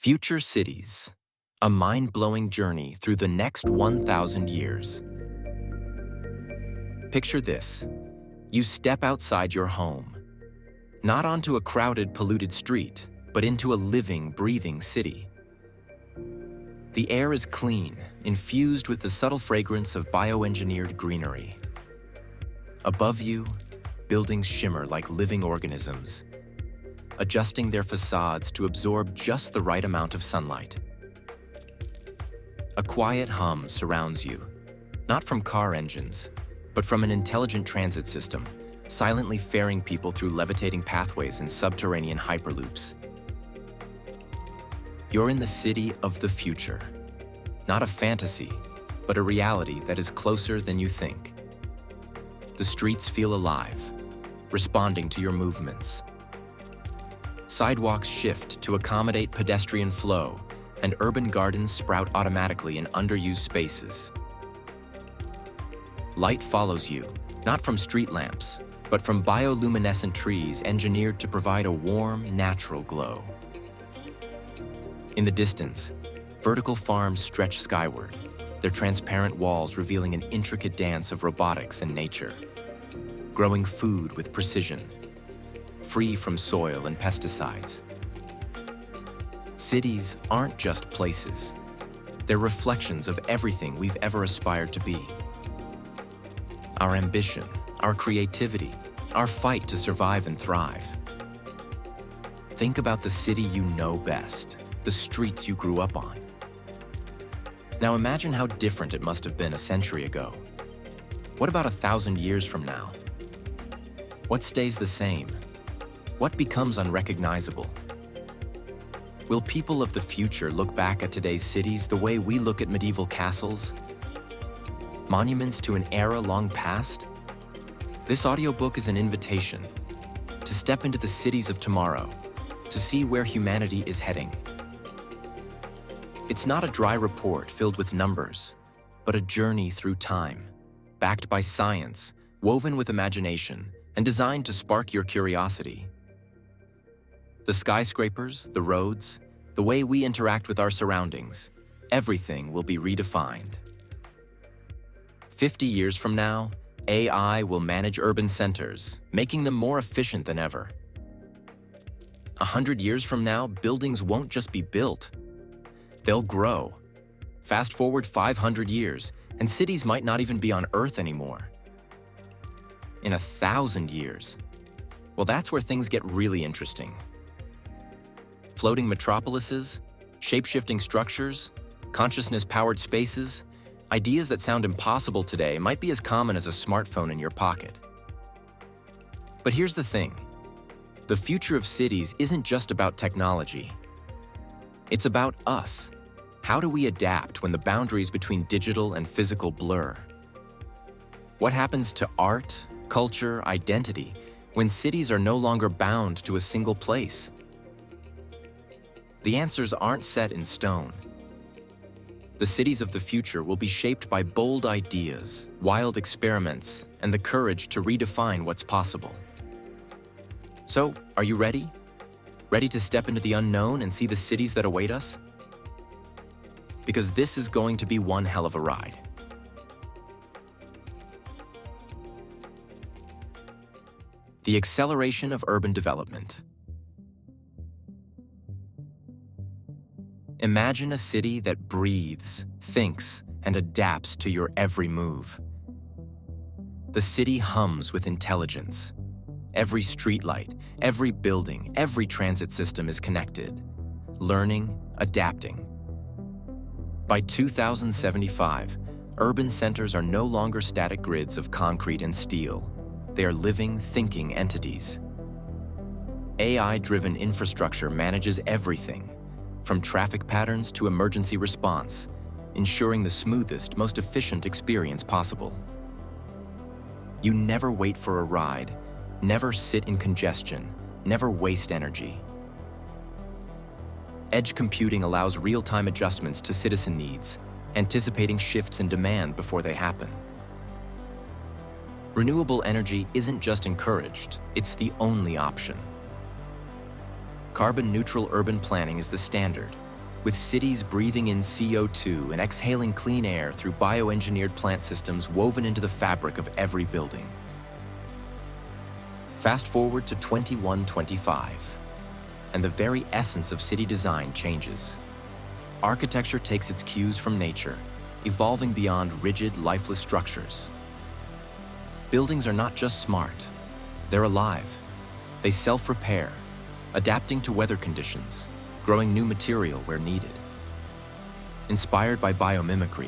Future cities, a mind-blowing journey through the next 1,000 years. Picture this. You step outside your home, not onto a crowded, polluted street, but into a living, breathing city. The air is clean, infused with the subtle fragrance of bioengineered greenery. Above you, buildings shimmer like living organisms, adjusting their facades to absorb just the right amount of sunlight. A quiet hum surrounds you, not from car engines, but from an intelligent transit system, silently ferrying people through levitating pathways and subterranean hyperloops. You're in the city of the future, not a fantasy, but a reality that is closer than you think. The streets feel alive, responding to your movements. Sidewalks shift to accommodate pedestrian flow, and urban gardens sprout automatically in underused spaces. Light follows you, not from street lamps, but from bioluminescent trees engineered to provide a warm, natural glow. In the distance, vertical farms stretch skyward, their transparent walls revealing an intricate dance of robotics and nature, growing food with precision, free from soil and pesticides. Cities aren't just places. They're reflections of everything we've ever aspired to be. Our ambition, our creativity, our fight to survive and thrive. Think about the city you know best, the streets you grew up on. Now imagine how different it must have been a century ago. What about 1,000 years from now? What stays the same? What becomes unrecognizable? Will people of the future look back at today's cities the way we look at medieval castles? Monuments to an era long past? This audiobook is an invitation to step into the cities of tomorrow, to see where humanity is heading. It's not a dry report filled with numbers, but a journey through time, backed by science, woven with imagination, and designed to spark your curiosity. The skyscrapers, the roads, the way we interact with our surroundings, everything will be redefined. 50 years from now, AI will manage urban centers, making them more efficient than ever. 100 years from now, buildings won't just be built. They'll grow. Fast forward 500 years, and cities might not even be on Earth anymore. In 1,000 years, well, that's where things get really interesting. Floating metropolises, shape-shifting structures, consciousness-powered spaces, ideas that sound impossible today might be as common as a smartphone in your pocket. But here's the thing. The future of cities isn't just about technology. It's about us. How do we adapt when the boundaries between digital and physical blur? What happens to art, culture, identity when cities are no longer bound to a single place? The answers aren't set in stone. The cities of the future will be shaped by bold ideas, wild experiments, and the courage to redefine what's possible. So, are you ready? Ready to step into the unknown and see the cities that await us? Because this is going to be one hell of a ride. The acceleration of urban development. Imagine a city that breathes, thinks, and adapts to your every move. The city hums with intelligence. Every streetlight, every building, every transit system is connected, learning, adapting. By 2075, urban centers are no longer static grids of concrete and steel. They are living, thinking entities. AI-driven infrastructure manages everything, from traffic patterns to emergency response, ensuring the smoothest, most efficient experience possible. You never wait for a ride, never sit in congestion, never waste energy. Edge computing allows real-time adjustments to citizen needs, anticipating shifts in demand before they happen. Renewable energy isn't just encouraged, it's the only option. Carbon-neutral urban planning is the standard, with cities breathing in CO2 and exhaling clean air through bioengineered plant systems woven into the fabric of every building. Fast forward to 2125, and the very essence of city design changes. Architecture takes its cues from nature, evolving beyond rigid, lifeless structures. Buildings are not just smart, they're alive. They self-repair, adapting to weather conditions, growing new material where needed. Inspired by biomimicry,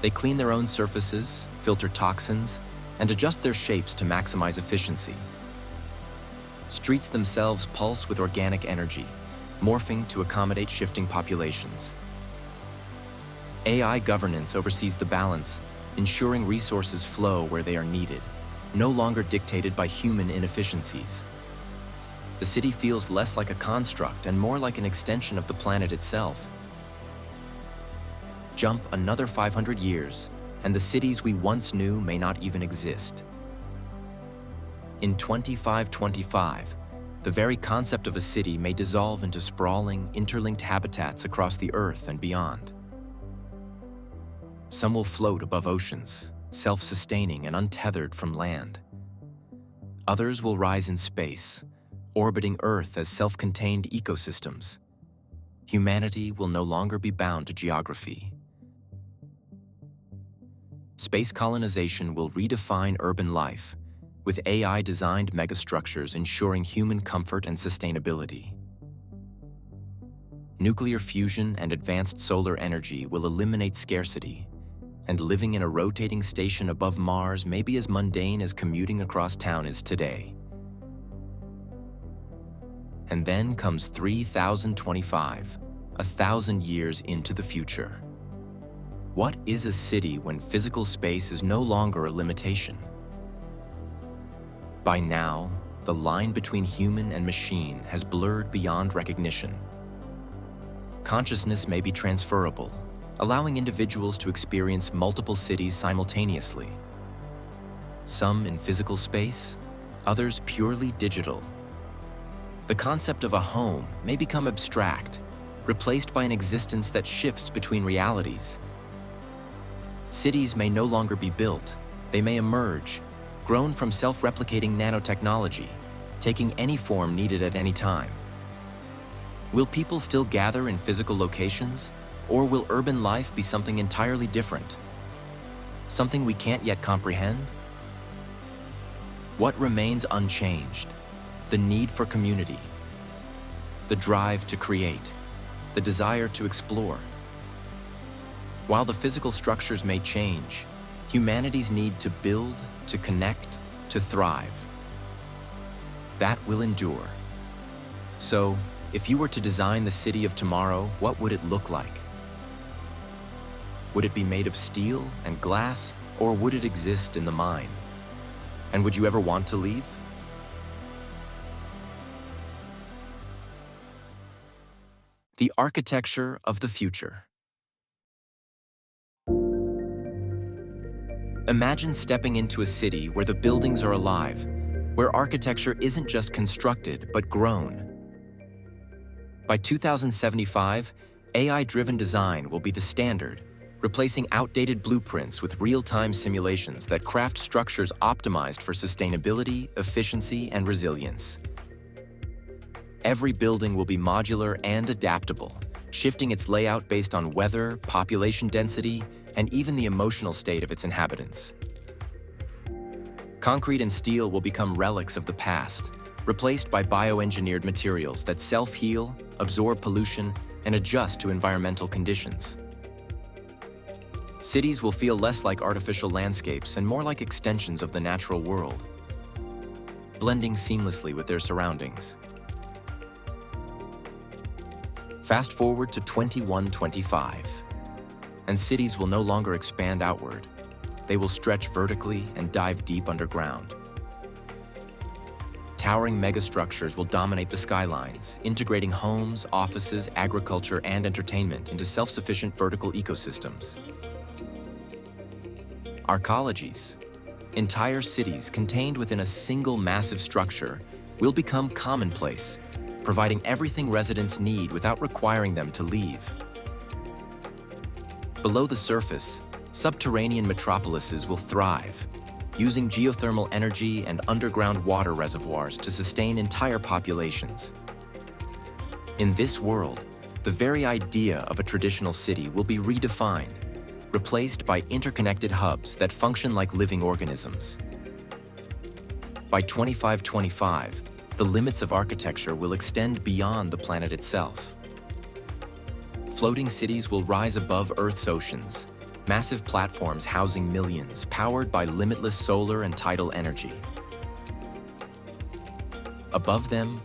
they clean their own surfaces, filter toxins, and adjust their shapes to maximize efficiency. Streets themselves pulse with organic energy, morphing to accommodate shifting populations. AI governance oversees the balance, ensuring resources flow where they are needed, no longer dictated by human inefficiencies. The city feels less like a construct and more like an extension of the planet itself. Jump another 500 years, and the cities we once knew may not even exist. In 2525, the very concept of a city may dissolve into sprawling, interlinked habitats across the Earth and beyond. Some will float above oceans, self-sustaining and untethered from land. Others will rise in space, orbiting Earth as self-contained ecosystems. Humanity will no longer be bound to geography. Space colonization will redefine urban life, with AI-designed megastructures ensuring human comfort and sustainability. Nuclear fusion and advanced solar energy will eliminate scarcity, and living in a rotating station above Mars may be as mundane as commuting across town is today. And then comes 3025, 1,000 years into the future. What is a city when physical space is no longer a limitation? By now, the line between human and machine has blurred beyond recognition. Consciousness may be transferable, allowing individuals to experience multiple cities simultaneously. Some in physical space, others purely digital. The concept of a home may become abstract, replaced by an existence that shifts between realities. Cities may no longer be built, they may emerge, grown from self-replicating nanotechnology, taking any form needed at any time. Will people still gather in physical locations, or will urban life be something entirely different? Something we can't yet comprehend? What remains unchanged? The need for community, the drive to create, the desire to explore. While the physical structures may change, humanity's need to build, to connect, to thrive, that will endure. So, if you were to design the city of tomorrow, what would it look like? Would it be made of steel and glass, or would it exist in the mind? And would you ever want to leave? The architecture of the future. Imagine stepping into a city where the buildings are alive, where architecture isn't just constructed, but grown. By 2075, AI-driven design will be the standard, replacing outdated blueprints with real-time simulations that craft structures optimized for sustainability, efficiency, and resilience. Every building will be modular and adaptable, shifting its layout based on weather, population density, and even the emotional state of its inhabitants. Concrete and steel will become relics of the past, replaced by bioengineered materials that self-heal, absorb pollution, and adjust to environmental conditions. Cities will feel less like artificial landscapes and more like extensions of the natural world, blending seamlessly with their surroundings. Fast forward to 2125, and cities will no longer expand outward. They will stretch vertically and dive deep underground. Towering megastructures will dominate the skylines, integrating homes, offices, agriculture, and entertainment into self-sufficient vertical ecosystems. Arcologies, entire cities contained within a single massive structure, will become commonplace, providing everything residents need without requiring them to leave. Below the surface, subterranean metropolises will thrive, using geothermal energy and underground water reservoirs to sustain entire populations. In this world, the very idea of a traditional city will be redefined, replaced by interconnected hubs that function like living organisms. By 2525, the limits of architecture will extend beyond the planet itself. Floating cities will rise above Earth's oceans, massive platforms housing millions, powered by limitless solar and tidal energy. Above them,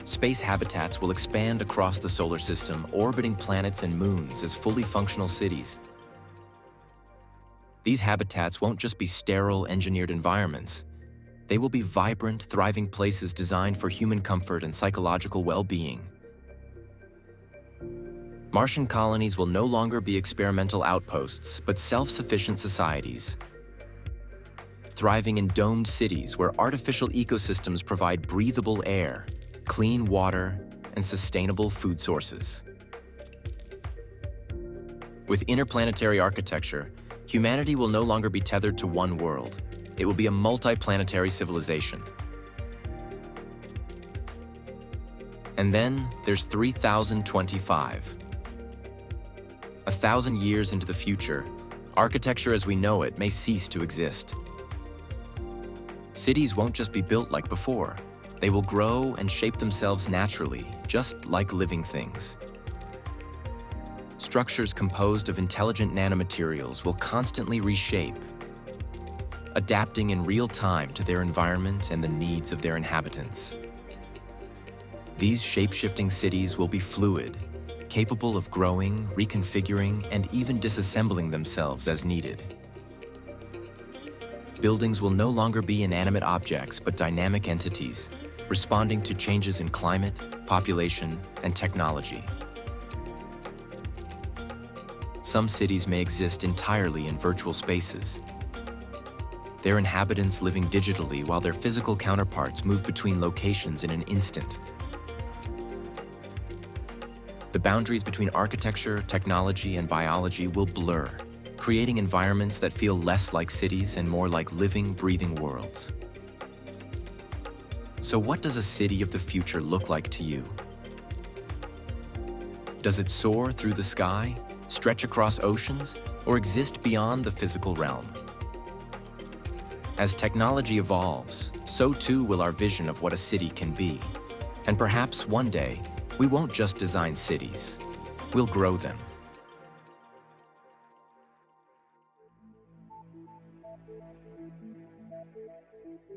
space habitats will expand across the solar system, orbiting planets and moons as fully functional cities. These habitats won't just be sterile, engineered environments. They will be vibrant, thriving places designed for human comfort and psychological well-being. Martian colonies will no longer be experimental outposts, but self-sufficient societies, thriving in domed cities where artificial ecosystems provide breathable air, clean water, and sustainable food sources. With interplanetary architecture, humanity will no longer be tethered to one world. It will be a multi-planetary civilization. And then there's 3025. 1,000 years into the future, architecture as we know it may cease to exist. Cities won't just be built like before. They will grow and shape themselves naturally, just like living things. Structures composed of intelligent nanomaterials will constantly reshape, adapting in real time to their environment and the needs of their inhabitants. These shape-shifting cities will be fluid, capable of growing, reconfiguring, and even disassembling themselves as needed. Buildings will no longer be inanimate objects, but dynamic entities, responding to changes in climate, population, and technology. Some cities may exist entirely in virtual spaces, their inhabitants living digitally while their physical counterparts move between locations in an instant. The boundaries between architecture, technology, and biology will blur, creating environments that feel less like cities and more like living, breathing worlds. So what does a city of the future look like to you? Does it soar through the sky, stretch across oceans, or exist beyond the physical realm? As technology evolves, so too will our vision of what a city can be. And perhaps one day, we won't just design cities, we'll grow them.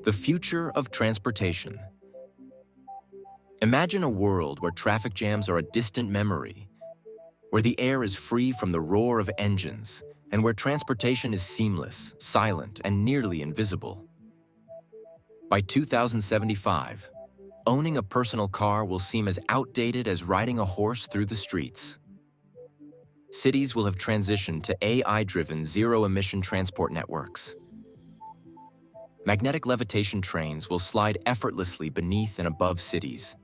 The future of transportation. Imagine a world where traffic jams are a distant memory, where the air is free from the roar of engines, and where transportation is seamless, silent, and nearly invisible. By 2075, owning a personal car will seem as outdated as riding a horse through the streets. Cities will have transitioned to AI-driven zero-emission transport networks. Magnetic levitation trains will slide effortlessly beneath and above cities,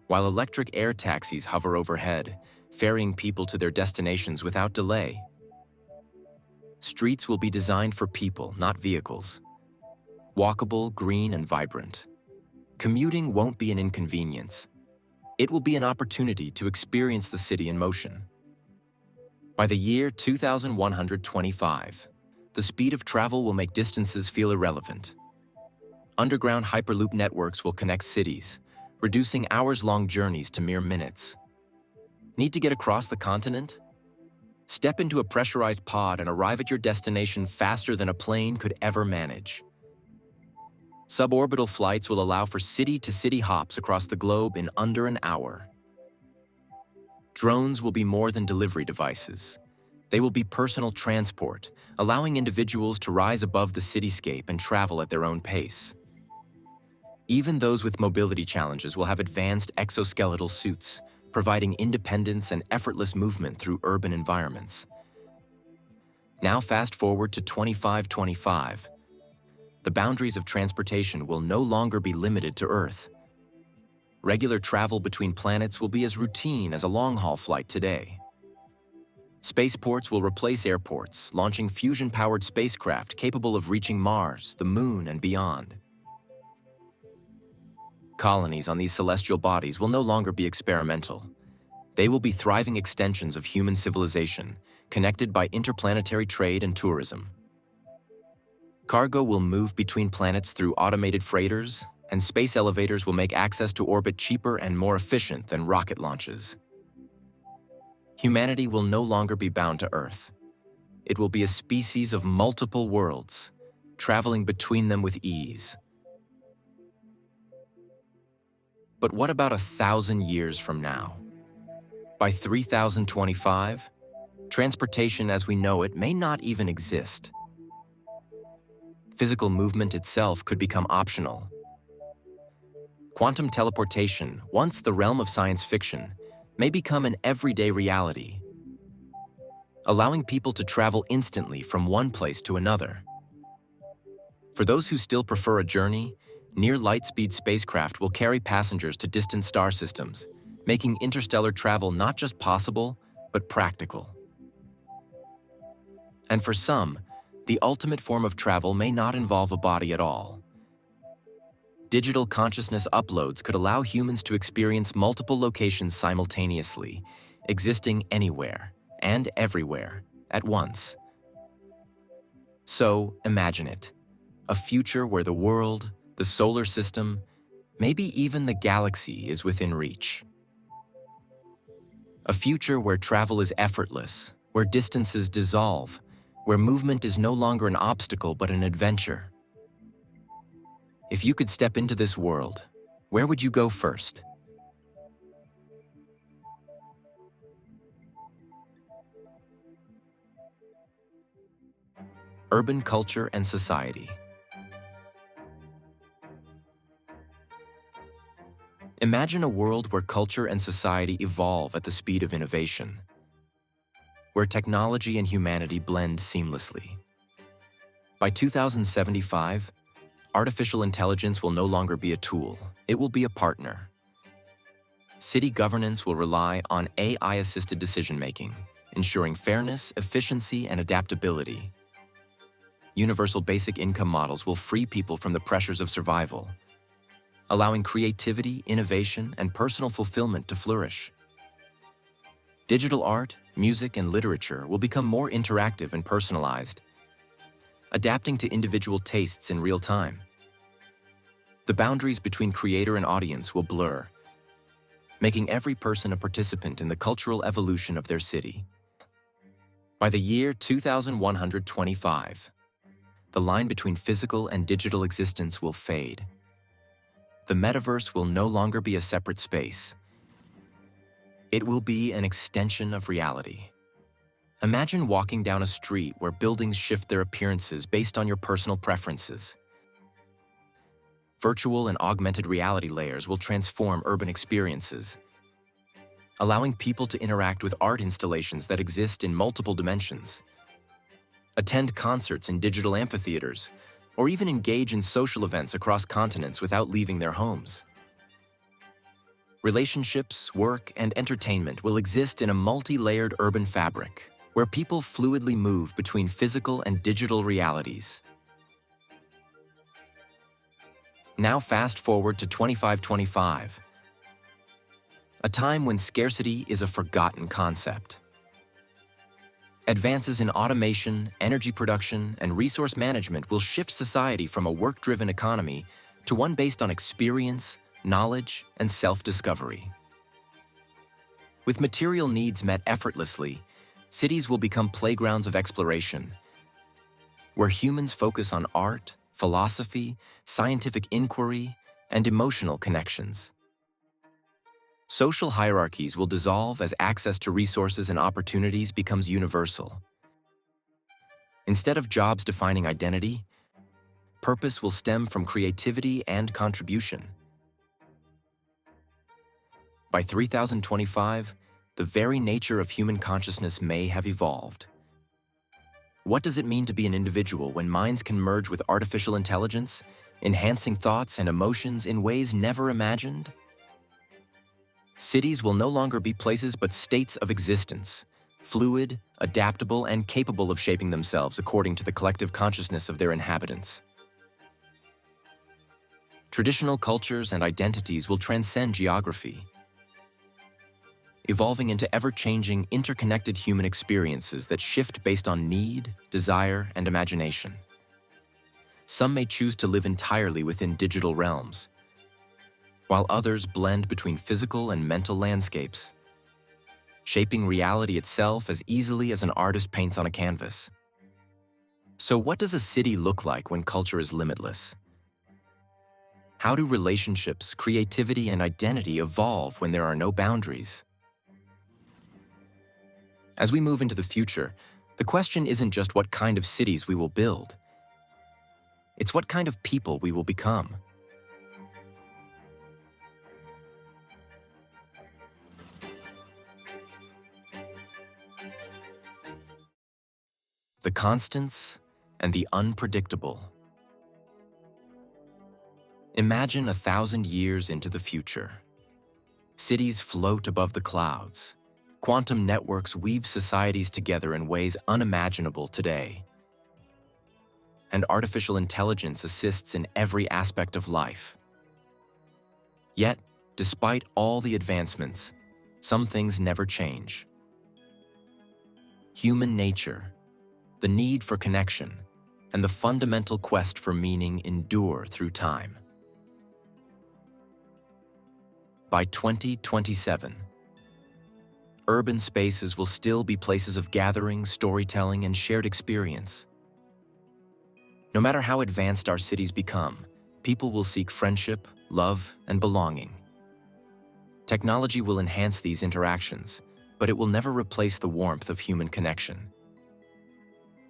while electric air taxis hover overhead, ferrying people to their destinations without delay. Streets will be designed for people, not vehicles. Walkable, green, and vibrant. Commuting won't be an inconvenience. It will be an opportunity to experience the city in motion. By the year 2125, the speed of travel will make distances feel irrelevant. Underground Hyperloop networks will connect cities, reducing hours-long journeys to mere minutes. Need to get across the continent? Step into a pressurized pod and arrive at your destination faster than a plane could ever manage. Suborbital flights will allow for city-to-city hops across the globe in under an hour. Drones will be more than delivery devices. They will be personal transport, allowing individuals to rise above the cityscape and travel at their own pace. Even those with mobility challenges will have advanced exoskeletal suits, providing independence and effortless movement through urban environments. Now fast forward to 2525. The boundaries of transportation will no longer be limited to Earth. Regular travel between planets will be as routine as a long-haul flight today. Spaceports will replace airports, launching fusion-powered spacecraft capable of reaching Mars, the Moon, and beyond. Colonies on these celestial bodies will no longer be experimental. They will be thriving extensions of human civilization, connected by interplanetary trade and tourism. Cargo will move between planets through automated freighters, and space elevators will make access to orbit cheaper and more efficient than rocket launches. Humanity will no longer be bound to Earth. It will be a species of multiple worlds, traveling between them with ease. But what about 1,000 years from now? By 3025, transportation as we know it may not even exist. Physical movement itself could become optional. Quantum teleportation, once the realm of science fiction, may become an everyday reality, allowing people to travel instantly from one place to another. For those who still prefer a journey, near-light-speed spacecraft will carry passengers to distant star systems, making interstellar travel not just possible, but practical. And for some, the ultimate form of travel may not involve a body at all. Digital consciousness uploads could allow humans to experience multiple locations simultaneously, existing anywhere and everywhere at once. So imagine it, a future where the world, the solar system, maybe even the galaxy is within reach. A future where travel is effortless, where distances dissolve, where movement is no longer an obstacle but an adventure. If you could step into this world, where would you go first? Urban culture and society. Imagine a world where culture and society evolve at the speed of innovation, where technology and humanity blend seamlessly. By 2075, artificial intelligence will no longer be a tool, it will be a partner. City governance will rely on AI-assisted decision-making, ensuring fairness, efficiency, and adaptability. Universal basic income models will free people from the pressures of survival, allowing creativity, innovation, and personal fulfillment to flourish. Digital art, music, and literature will become more interactive and personalized, adapting to individual tastes in real time. The boundaries between creator and audience will blur, making every person a participant in the cultural evolution of their city. By the year 2125, the line between physical and digital existence will fade. The metaverse will no longer be a separate space. It will be an extension of reality. Imagine walking down a street where buildings shift their appearances based on your personal preferences. Virtual and augmented reality layers will transform urban experiences, allowing people to interact with art installations that exist in multiple dimensions, attend concerts in digital amphitheaters, or even engage in social events across continents without leaving their homes. Relationships, work, and entertainment will exist in a multi-layered urban fabric, where people fluidly move between physical and digital realities. Now fast forward to 2525, a time when scarcity is a forgotten concept. Advances in automation, energy production, and resource management will shift society from a work-driven economy to one based on experience, knowledge, and self-discovery. With material needs met effortlessly, cities will become playgrounds of exploration, where humans focus on art, philosophy, scientific inquiry, and emotional connections. Social hierarchies will dissolve as access to resources and opportunities becomes universal. Instead of jobs defining identity, purpose will stem from creativity and contribution. By 3025, the very nature of human consciousness may have evolved. What does it mean to be an individual when minds can merge with artificial intelligence, enhancing thoughts and emotions in ways never imagined? Cities will no longer be places but states of existence, fluid, adaptable, and capable of shaping themselves according to the collective consciousness of their inhabitants. Traditional cultures and identities will transcend geography, evolving into ever-changing, interconnected human experiences that shift based on need, desire, and imagination. Some may choose to live entirely within digital realms, while others blend between physical and mental landscapes, shaping reality itself as easily as an artist paints on a canvas. So what does a city look like when culture is limitless? How do relationships, creativity, and identity evolve when there are no boundaries? As we move into the future, the question isn't just what kind of cities we will build. It's what kind of people we will become. The constants and the unpredictable. Imagine 1,000 years into the future. Cities float above the clouds. Quantum networks weave societies together in ways unimaginable today. And artificial intelligence assists in every aspect of life. Yet, despite all the advancements, some things never change. Human nature, the need for connection, and the fundamental quest for meaning endure through time. By 2027, urban spaces will still be places of gathering, storytelling, and shared experience. No matter how advanced our cities become, people will seek friendship, love, and belonging. Technology will enhance these interactions, but it will never replace the warmth of human connection.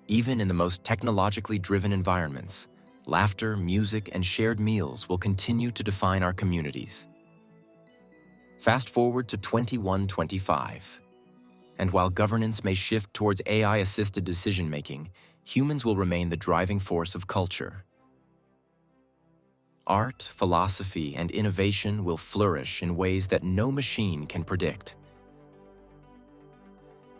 Even in the most technologically driven environments, laughter, music, and shared meals will continue to define our communities. Fast forward to 2125. And while governance may shift towards AI-assisted decision-making, humans will remain the driving force of culture. Art, philosophy, and innovation will flourish in ways that no machine can predict.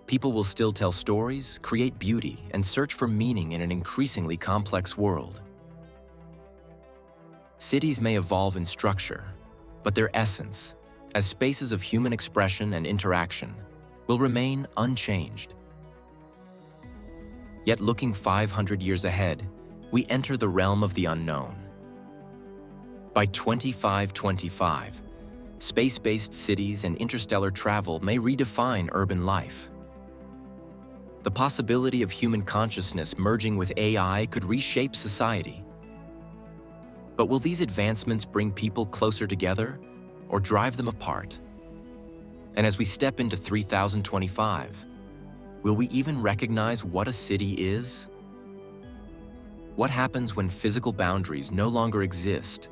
People will still tell stories, create beauty, and search for meaning in an increasingly complex world. Cities may evolve in structure, but their essence, as spaces of human expression and interaction, will remain unchanged. Yet looking 500 years ahead, we enter the realm of the unknown. By 2525, space-based cities and interstellar travel may redefine urban life. The possibility of human consciousness merging with AI could reshape society. But will these advancements bring people closer together or drive them apart? And as we step into 3025, will we even recognize what a city is? What happens when physical boundaries no longer exist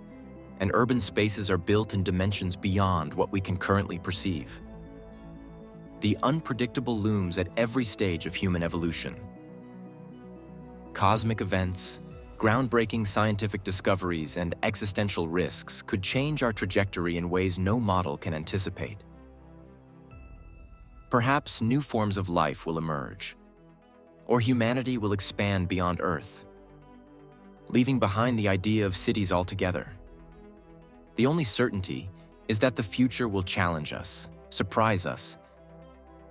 and urban spaces are built in dimensions beyond what we can currently perceive? The unpredictable looms at every stage of human evolution. Cosmic events, groundbreaking scientific discoveries, and existential risks could change our trajectory in ways no model can anticipate. Perhaps new forms of life will emerge, or humanity will expand beyond Earth, leaving behind the idea of cities altogether. The only certainty is that the future will challenge us, surprise us,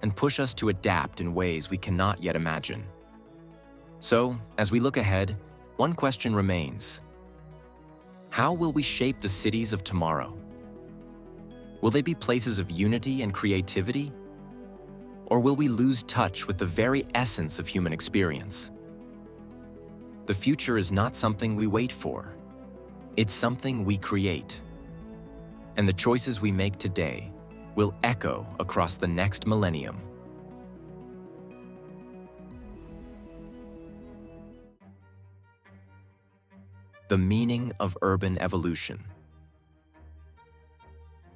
and push us to adapt in ways we cannot yet imagine. So, as we look ahead, one question remains. How will we shape the cities of tomorrow? Will they be places of unity and creativity? Or will we lose touch with the very essence of human experience? The future is not something we wait for. It's something we create. And the choices we make today will echo across the next millennium. The meaning of urban evolution.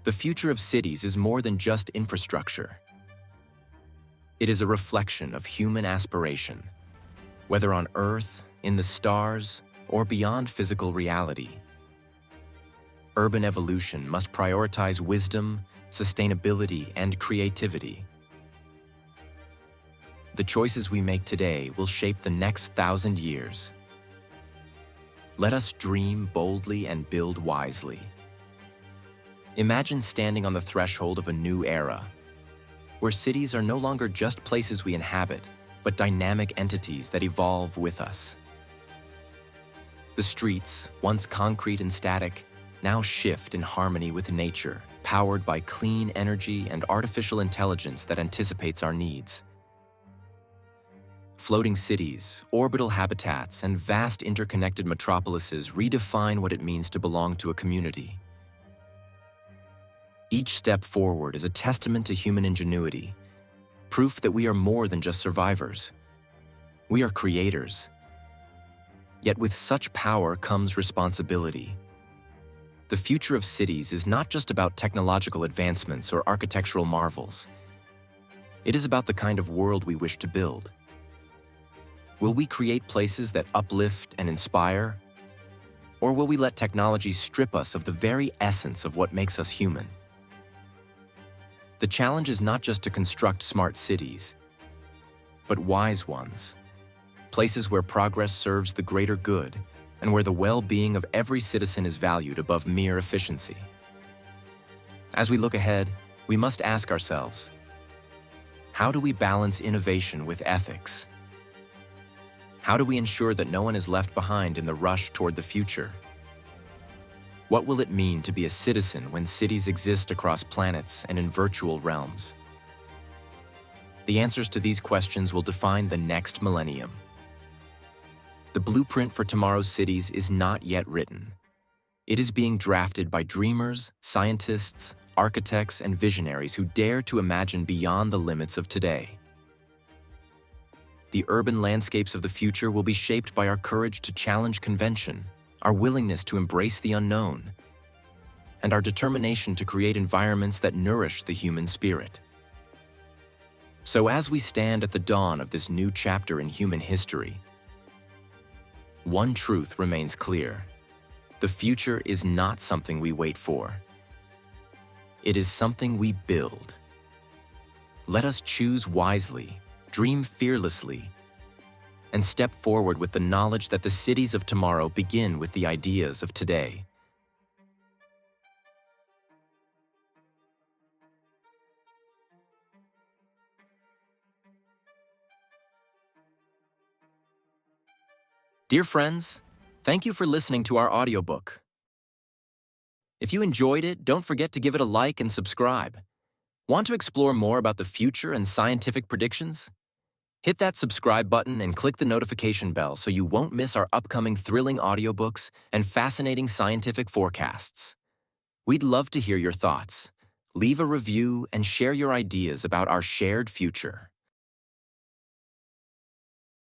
The future of cities is more than just infrastructure. It is a reflection of human aspiration, whether on Earth, in the stars, or beyond physical reality. Urban evolution must prioritize wisdom, sustainability, and creativity. The choices we make today will shape the next 1,000 years. Let us dream boldly and build wisely. Imagine standing on the threshold of a new era, where cities are no longer just places we inhabit, but dynamic entities that evolve with us. The streets, once concrete and static, now shift in harmony with nature, powered by clean energy and artificial intelligence that anticipates our needs. Floating cities, orbital habitats, and vast interconnected metropolises redefine what it means to belong to a community. Each step forward is a testament to human ingenuity, proof that we are more than just survivors. We are creators. Yet with such power comes responsibility. The future of cities is not just about technological advancements or architectural marvels. It is about the kind of world we wish to build. Will we create places that uplift and inspire? Or will we let technology strip us of the very essence of what makes us human? The challenge is not just to construct smart cities, but wise ones. Places where progress serves the greater good and where the well-being of every citizen is valued above mere efficiency. As we look ahead, we must ask ourselves, how do we balance innovation with ethics? How do we ensure that no one is left behind in the rush toward the future? What will it mean to be a citizen when cities exist across planets and in virtual realms? The answers to these questions will define the next millennium. The blueprint for tomorrow's cities is not yet written. It is being drafted by dreamers, scientists, architects, and visionaries who dare to imagine beyond the limits of today. The urban landscapes of the future will be shaped by our courage to challenge convention, our willingness to embrace the unknown, and our determination to create environments that nourish the human spirit. So as we stand at the dawn of this new chapter in human history, one truth remains clear. The future is not something we wait for. It is something we build. Let us choose wisely, dream fearlessly, and step forward with the knowledge that the cities of tomorrow begin with the ideas of today. Dear friends, thank you for listening to our audiobook. If you enjoyed it, don't forget to give it a like and subscribe. Want to explore more about the future and scientific predictions? Hit that subscribe button and click the notification bell so you won't miss our upcoming thrilling audiobooks and fascinating scientific forecasts. We'd love to hear your thoughts. Leave a review and share your ideas about our shared future.